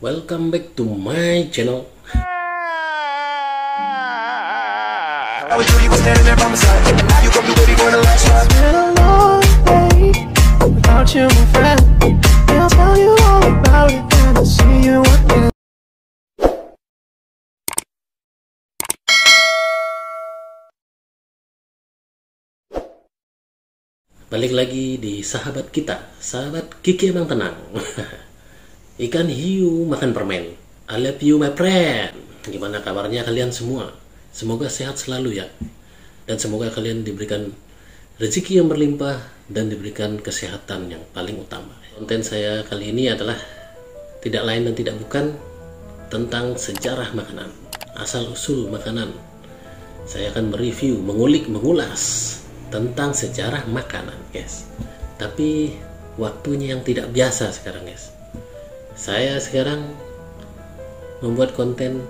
Welcome back to my channel. I was you were standing there by my side. And now you come to baby going to last ride. It's been a long day without you, my friend. And I'll tell you all about it when I see you again. Balik lagi di sahabat kita, sahabat Kiki Abang Tenang. Ikan hiu makan permen. I love you my friend. Gimana kabarnya kalian semua? Semoga sehat selalu ya. Dan semoga kalian diberikan rezeki yang berlimpah dan diberikan kesehatan yang paling utama. Konten saya kali ini adalah tidak lain dan tidak bukan tentang sejarah makanan, asal-usul makanan. Saya akan mereview, mengulik, mengulas tentang sejarah makanan, guys. Tapi waktunya yang tidak biasa sekarang, guys. Saya sekarang membuat konten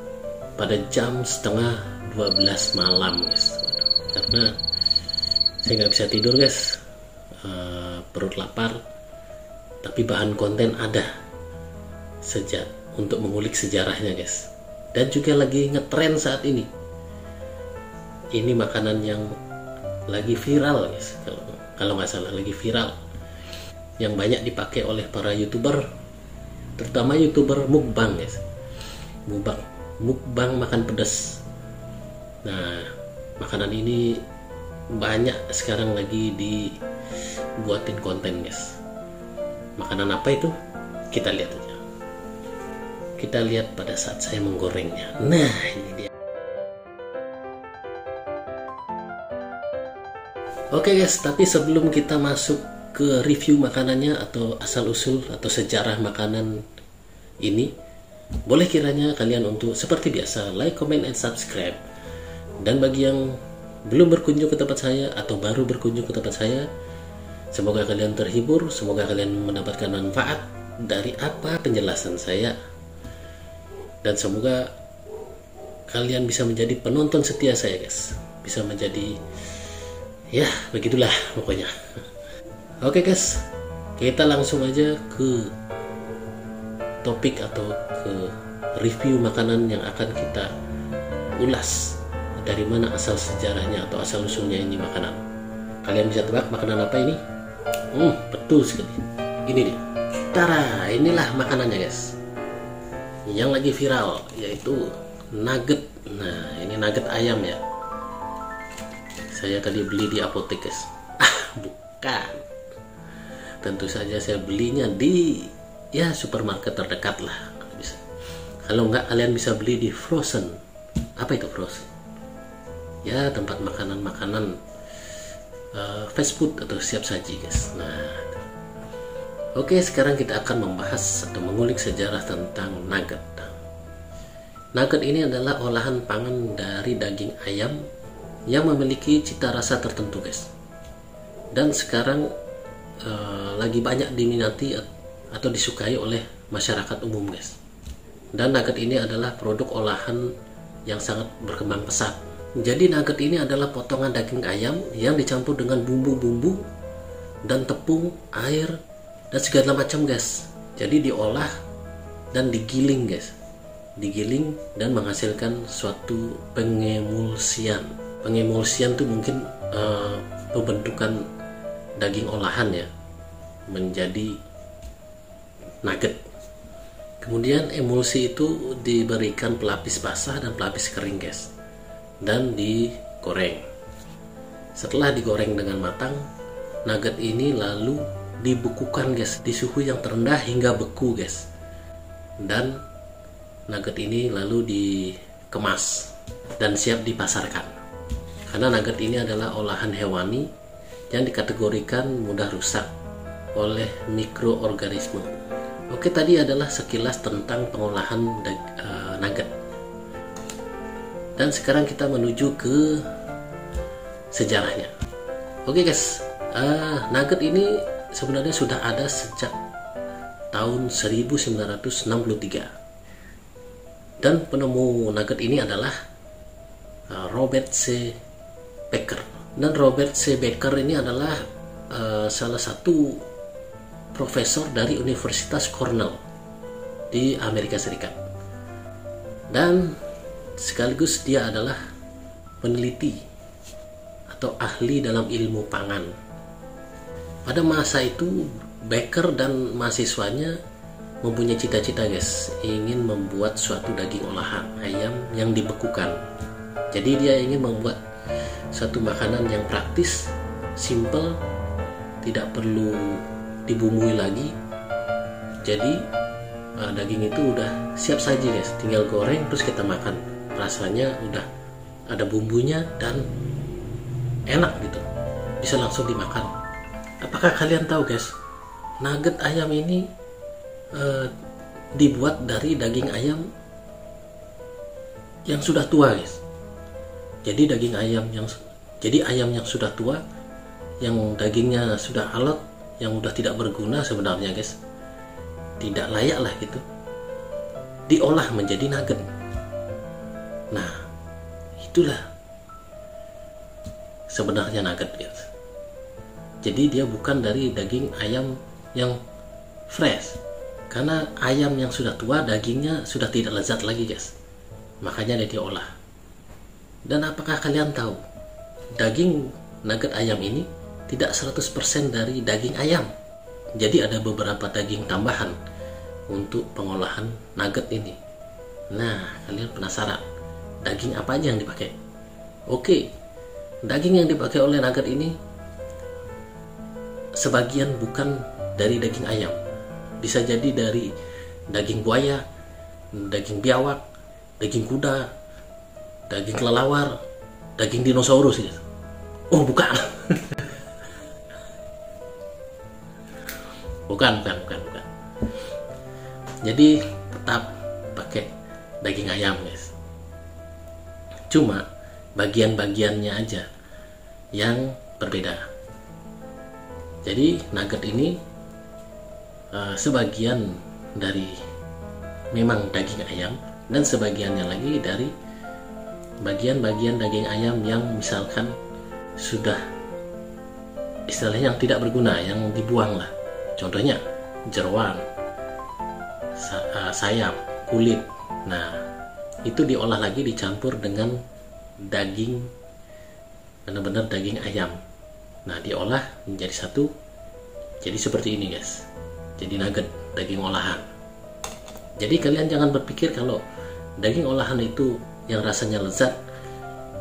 pada jam setengah 12 malam, guys. Karena saya nggak bisa tidur, guys. Perut lapar, tapi bahan konten ada sejak untuk mengulik sejarahnya, guys. Dan juga lagi ngetren saat ini. Ini makanan yang lagi viral, guys. Kalau nggak salah lagi viral, yang banyak dipakai oleh para youtuber, terutama youtuber mukbang, guys. Mukbang makan pedas. Nah, makanan ini banyak sekarang lagi dibuatin konten, guys. Makanan apa itu? Kita lihat aja. Kita lihat pada saat saya menggorengnya. Nah, ini dia. Oke, guys, tapi sebelum kita masuk ke review makanannya atau asal-usul atau sejarah makanan ini, boleh kiranya kalian untuk seperti biasa like, comment, and subscribe. Dan bagi yang belum berkunjung ke tempat saya atau baru berkunjung ke tempat saya, semoga kalian terhibur, semoga kalian mendapatkan manfaat dari apa penjelasan saya, dan semoga kalian bisa menjadi penonton setia saya, guys. Bisa menjadi, ya begitulah pokoknya. Oke, guys, kita langsung aja ke topik atau ke review makanan yang akan kita ulas. Dari mana asal sejarahnya atau asal usulnya ini makanan. Kalian bisa tebak makanan apa ini? Betul sekali. Ini dia. Tara, inilah makanannya, guys. Yang lagi viral, yaitu nugget. Nah, ini nugget ayam ya. Saya tadi beli di apotek, guys. Bukan. Tentu saja saya belinya di supermarket terdekat lah. Kalau nggak, kalian bisa beli di Frozen. Apa itu Frozen? Ya, tempat makanan-makanan fast food atau siap saji, guys. Nah, oke, sekarang kita akan membahas atau mengulik sejarah tentang nugget. Nugget ini adalah olahan pangan dari daging ayam yang memiliki cita rasa tertentu, guys. Dan sekarang lagi banyak diminati atau disukai oleh masyarakat umum, guys. Dan nugget ini adalah produk olahan yang sangat berkembang pesat. Jadi nugget ini adalah potongan daging ayam yang dicampur dengan bumbu-bumbu dan tepung, air, dan segala macam, guys. Jadi diolah dan digiling, guys. Digiling dan menghasilkan suatu pengemulsian. Pengemulsian itu mungkin pembentukan daging olahan ya menjadi nugget. Kemudian emulsi itu diberikan pelapis basah dan pelapis kering, guys. Dan digoreng. Setelah digoreng dengan matang, nugget ini lalu dibekukan, guys, di suhu yang terendah hingga beku, guys. Dan nugget ini lalu dikemas dan siap dipasarkan. Karena nugget ini adalah olahan hewani yang dikategorikan mudah rusak oleh mikroorganisme. Oke, tadi adalah sekilas tentang pengolahan nugget. Dan sekarang kita menuju ke sejarahnya. Oke, guys, nugget ini sebenarnya sudah ada sejak tahun 1963. Dan penemu nugget ini adalah Robert C. Becker. Dan Robert C. Becker ini adalah salah satu profesor dari Universitas Cornell di Amerika Serikat. Dan sekaligus dia adalah peneliti atau ahli dalam ilmu pangan. Pada masa itu Becker dan mahasiswanya mempunyai cita-cita guys, ingin membuat suatu daging olahan ayam yang dibekukan. Jadi dia ingin membuat suatu makanan yang praktis, simple, tidak perlu dibumbui lagi. Jadi daging itu udah siap saji guys, tinggal goreng terus kita makan. Rasanya udah ada bumbunya dan enak gitu, bisa langsung dimakan. Apakah kalian tahu guys, nugget ayam ini dibuat dari daging ayam yang sudah tua guys. Jadi ayam yang sudah tua, yang dagingnya sudah alot, yang udah tidak berguna sebenarnya guys, tidak layak lah gitu, diolah menjadi nugget. Nah, itulah sebenarnya nugget guys. Jadi dia bukan dari daging ayam yang fresh, karena ayam yang sudah tua dagingnya sudah tidak lezat lagi guys, makanya dia diolah. Dan apakah kalian tahu, daging nugget ayam ini tidak 100% dari daging ayam. Jadi ada beberapa daging tambahan untuk pengolahan nugget ini. Nah, kalian penasaran daging apa aja yang dipakai? Oke, daging yang dipakai oleh nugget ini sebagian bukan dari daging ayam. Bisa jadi dari daging buaya, daging biawak, daging kuda, daging kelelawar, daging dinosaurus gitu. Oh bukan. bukan. Jadi tetap pakai daging ayam guys. Cuma bagian-bagiannya aja yang berbeda. Jadi nugget ini sebagian dari memang daging ayam, dan sebagiannya lagi dari bagian-bagian daging ayam yang misalkan sudah istilahnya yang tidak berguna, yang dibuang lah. Contohnya jeroan, sayap, kulit. Nah, itu diolah lagi, dicampur dengan daging, benar-benar daging ayam. Nah, diolah menjadi satu. Jadi seperti ini guys. Jadi nugget, daging olahan. Jadi kalian jangan berpikir kalau daging olahan itu yang rasanya lezat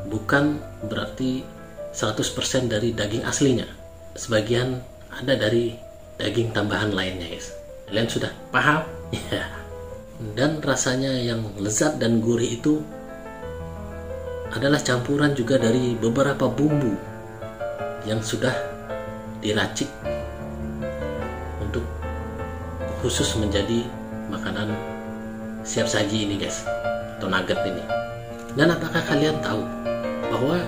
bukan berarti 100% dari daging aslinya. Sebagian ada dari daging tambahan lainnya guys. Kalian sudah paham? Ya. Dan rasanya yang lezat dan gurih itu adalah campuran juga dari beberapa bumbu yang sudah diracik untuk khusus menjadi makanan siap saji ini guys, atau nugget ini. Dan apakah kalian tahu bahwa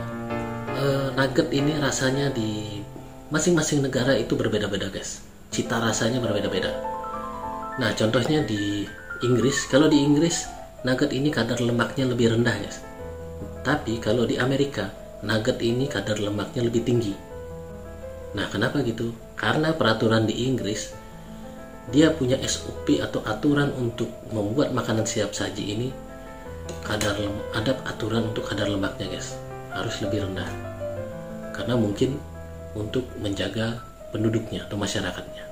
nugget ini rasanya di masing-masing negara itu berbeda-beda guys, cita rasanya berbeda-beda. Nah, contohnya di Inggris, kalau di Inggris nugget ini kadar lemaknya lebih rendah guys. Tapi kalau di Amerika nugget ini kadar lemaknya lebih tinggi. Nah, kenapa gitu? Karena peraturan di Inggris, dia punya SOP atau aturan untuk membuat makanan siap saji ini, ada aturan untuk kadar lemaknya guys, harus lebih rendah. Karena mungkin untuk menjaga penduduknya atau masyarakatnya.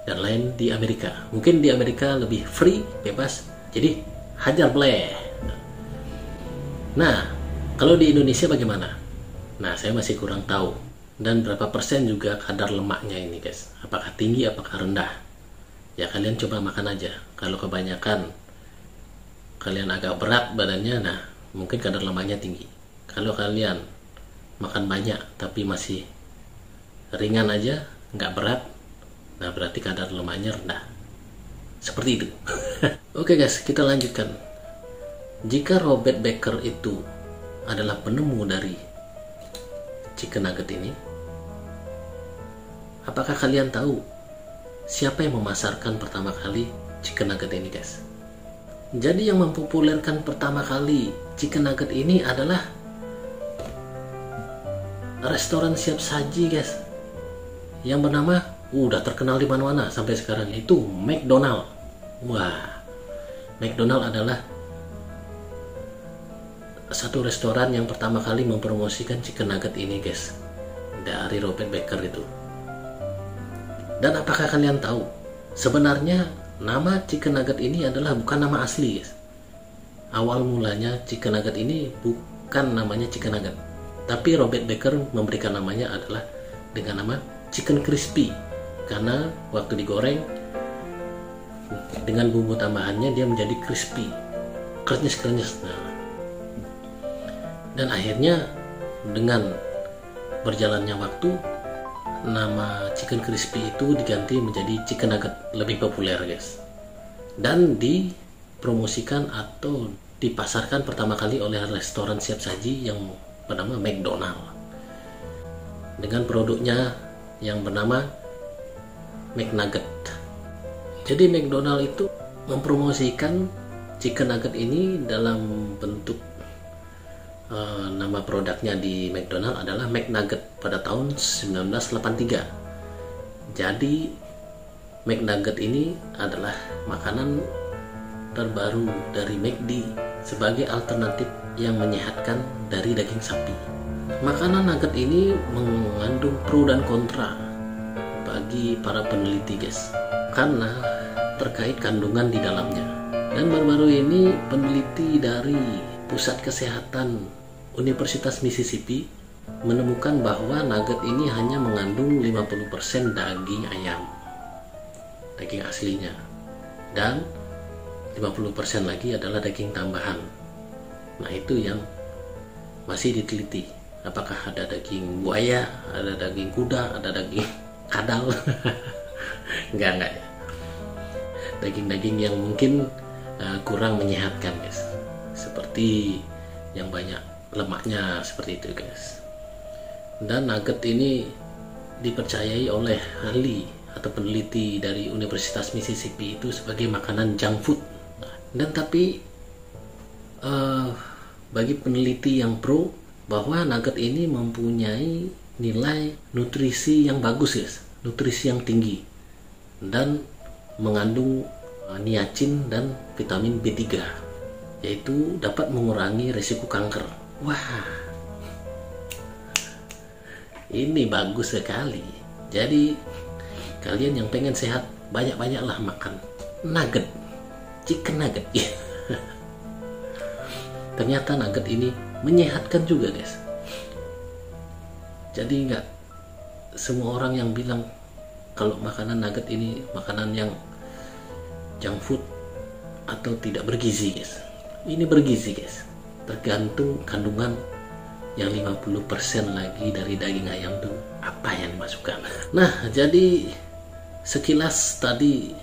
Dan lain di Amerika, mungkin di Amerika lebih free, bebas, jadi hajar bleh. Nah, kalau di Indonesia bagaimana? Nah, saya masih kurang tahu. Dan berapa persen juga kadar lemaknya ini guys, apakah tinggi apakah rendah? Ya kalian coba makan aja. Kalau kebanyakan kalian agak berat badannya, nah mungkin kadar lemaknya tinggi. Kalau kalian makan banyak tapi masih ringan aja, nggak berat, nah berarti kadar lemaknya rendah. Seperti itu. Oke guys, kita lanjutkan. Jika Robert Becker itu adalah penemu dari chicken nugget ini, apakah kalian tahu siapa yang memasarkan pertama kali chicken nugget ini guys? Jadi yang mempopulerkan pertama kali chicken nugget ini adalah restoran siap saji guys, yang bernama udah terkenal di mana-mana sampai sekarang, itu McDonald. Wah, McDonald adalah satu restoran yang pertama kali mempromosikan chicken nugget ini, guys, dari Robert Baker itu. Dan apakah kalian tahu, sebenarnya nama chicken nugget ini adalah bukan nama asli, guys. Awal mulanya chicken nugget ini bukan namanya chicken nugget, tapi Robert Baker memberikan namanya adalah dengan nama chicken crispy, karena waktu digoreng dengan bumbu tambahannya dia menjadi crispy, krenyes. Dan akhirnya dengan berjalannya waktu, nama chicken crispy itu diganti menjadi chicken nugget, lebih populer, guys, dan dipromosikan atau dipasarkan pertama kali oleh restoran siap saji yang bernama McDonald dengan produknya yang bernama McNugget. Jadi McDonald itu mempromosikan chicken nugget ini dalam bentuk nama produknya di McDonald adalah McNugget pada tahun 1983. Jadi McNugget ini adalah makanan terbaru dari McD sebagai alternatif yang menyehatkan dari daging sapi. Makanan nugget ini mengandung pro dan kontra bagi para peneliti, guys, karena terkait kandungan di dalamnya. Dan baru-baru ini peneliti dari Pusat Kesehatan Universitas Mississippi menemukan bahwa nugget ini hanya mengandung 50% daging ayam, daging aslinya, dan 50% lagi adalah daging tambahan. Nah, itu yang masih diteliti. Apakah ada daging buaya, ada daging kuda, ada daging kadal? Enggak ya. Daging-daging yang mungkin kurang menyehatkan, guys. Seperti yang banyak lemaknya, seperti itu, guys. Dan nugget ini dipercayai oleh ahli atau peneliti dari Universitas Mississippi itu sebagai makanan junk food. Dan tapi bagi peneliti yang pro bahwa nugget ini mempunyai nilai nutrisi yang bagus, guys, nutrisi yang tinggi, dan mengandung niacin dan vitamin B3, yaitu dapat mengurangi risiko kanker. Wah, ini bagus sekali. Jadi kalian yang pengen sehat, banyak-banyaklah makan nugget, chicken nugget. Ternyata nugget ini menyehatkan juga, guys. Jadi nggak semua orang yang bilang kalau makanan nugget ini makanan yang junk food atau tidak bergizi, guys. Ini bergizi, guys. Tergantung kandungan yang 50% lagi dari daging ayam tuh apa yang dimasukkan. Nah, jadi sekilas tadi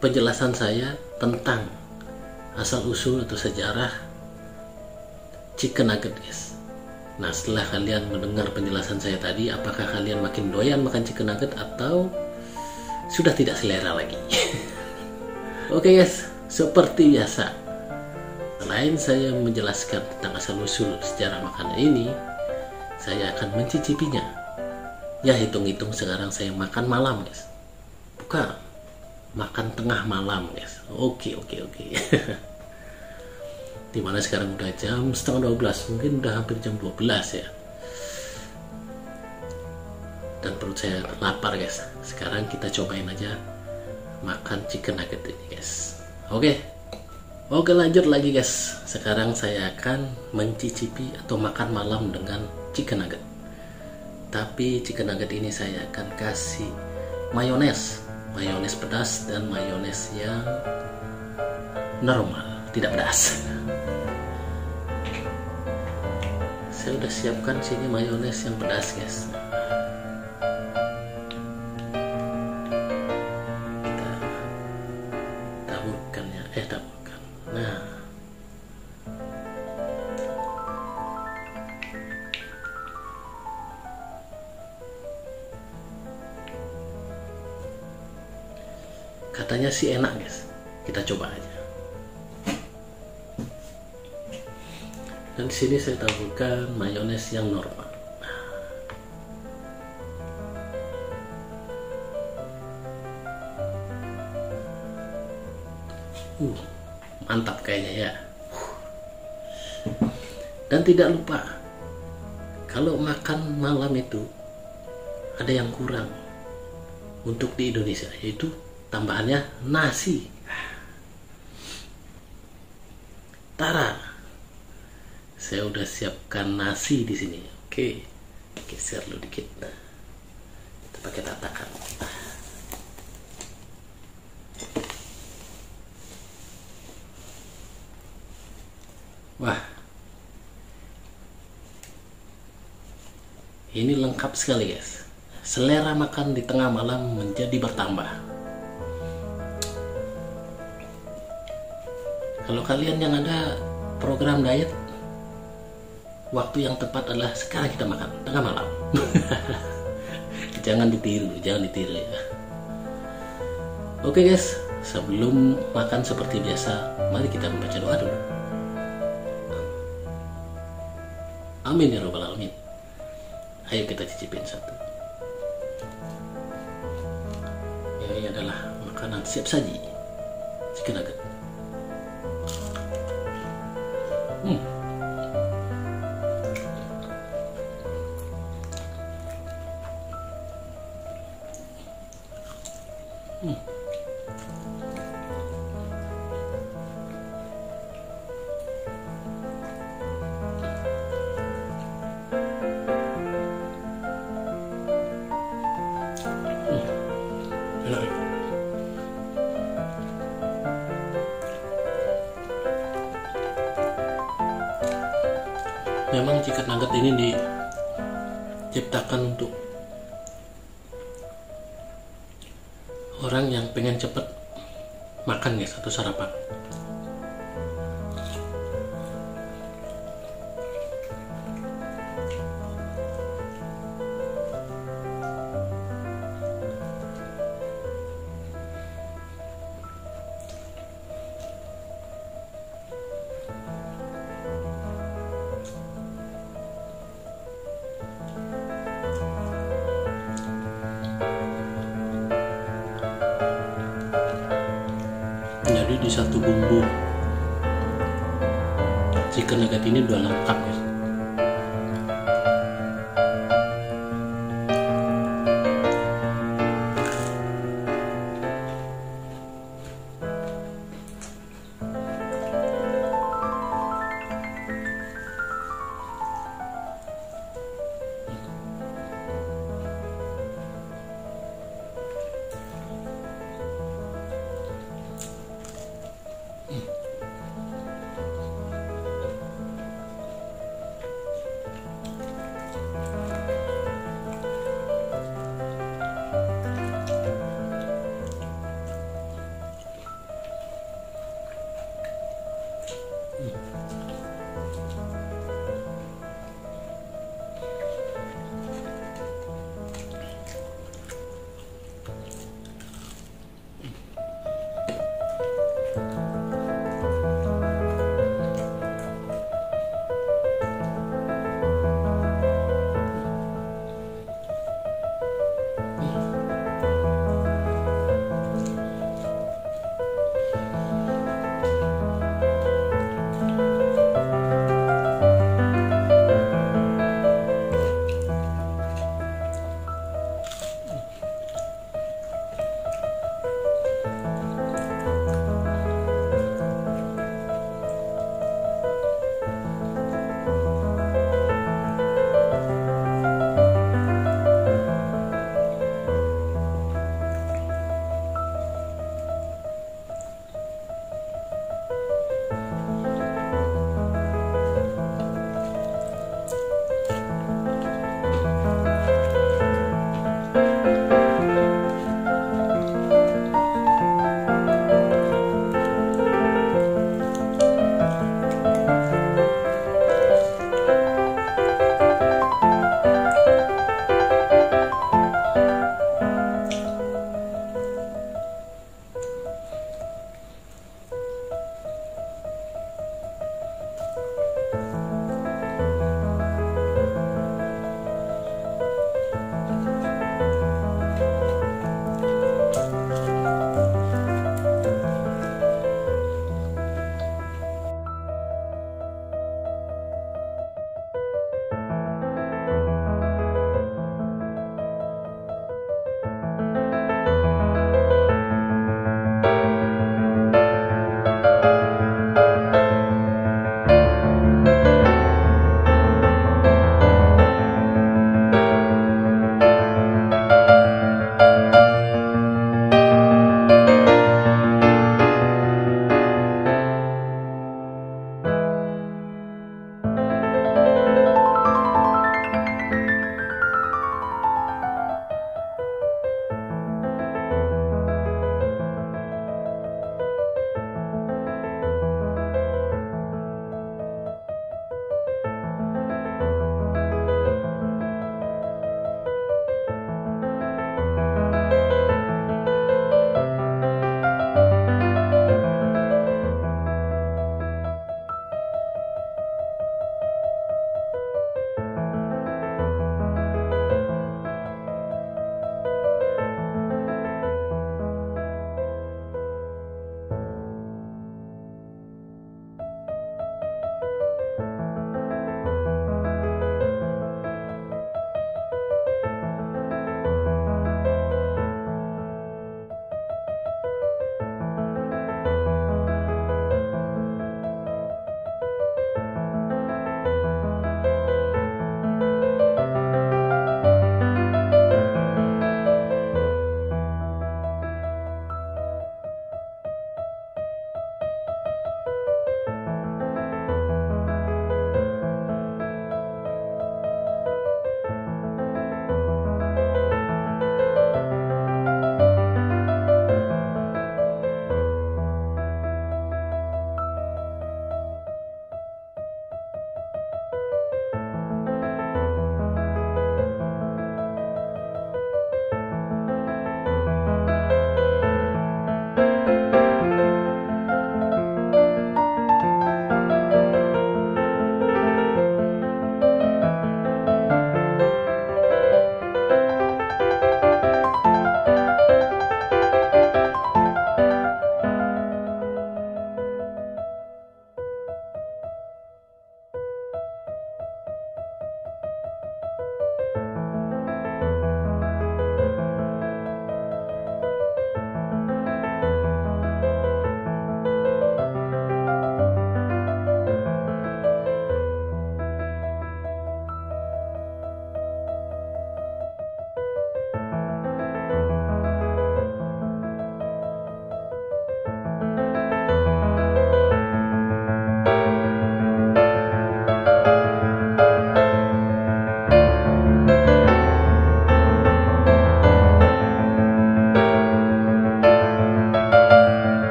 penjelasan saya tentang asal-usul atau sejarah chicken nugget, guys. Nah, setelah kalian mendengar penjelasan saya tadi, apakah kalian makin doyan makan chicken nugget atau sudah tidak selera lagi? Oke, guys, seperti biasa, selain saya menjelaskan tentang asal-usul sejarah makanan ini, saya akan mencicipinya. Ya, hitung-hitung sekarang saya makan malam, guys. Bukan makan tengah malam, guys. Oke. Dimana sekarang udah jam 11:30, mungkin udah hampir jam 12 ya. Dan perut saya lapar, guys. Sekarang kita cobain aja makan chicken nugget ini, guys. Oke, lanjut lagi, guys. Sekarang saya akan mencicipi atau makan malam dengan chicken nugget. Tapi chicken nugget ini saya akan kasih mayones pedas dan mayones yang normal, tidak pedas. Saya udah siapkan sini mayones yang pedas, guys. Kita taburkan. Nah, katanya sih enak, guys. Kita coba aja. Dan di sini saya taburkan mayones yang normal. Mantap kayaknya ya. Dan tidak lupa, kalau makan malam itu ada yang kurang untuk di Indonesia, yaitu tambahannya nasi. Tara, saya udah siapkan nasi di sini. Oke, geser dulu dikit. Nah, kita pakai tatakan. Wah, ini lengkap sekali guys. Selera makan di tengah malam menjadi bertambah. Kalau kalian yang ada program diet, waktu yang tepat adalah sekarang kita makan tengah malam. Jangan ditiru ya. Oke guys, sebelum makan seperti biasa, mari kita membaca doa dulu. Amin ya robbal alamin. Ayo kita cicipin satu. Ini adalah makanan siap saji, chicken nugget. Enak. Memang chicken nugget ini diciptakan untuk orang yang pengen cepet makan guys, atau sarapan. Jadi di satu bumbu chicken nugget ini udah lengkap guys.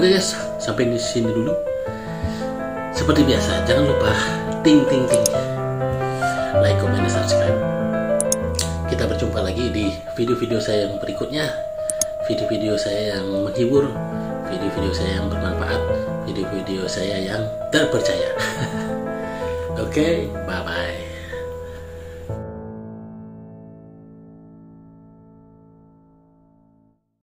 Oke guys, sampai di sini dulu. Seperti biasa, jangan lupa ting ting ting, like, comment, dan subscribe. Kita berjumpa lagi di video-video saya yang berikutnya, video-video saya yang menghibur, video-video saya yang bermanfaat, video-video saya yang terpercaya. Oke, bye bye.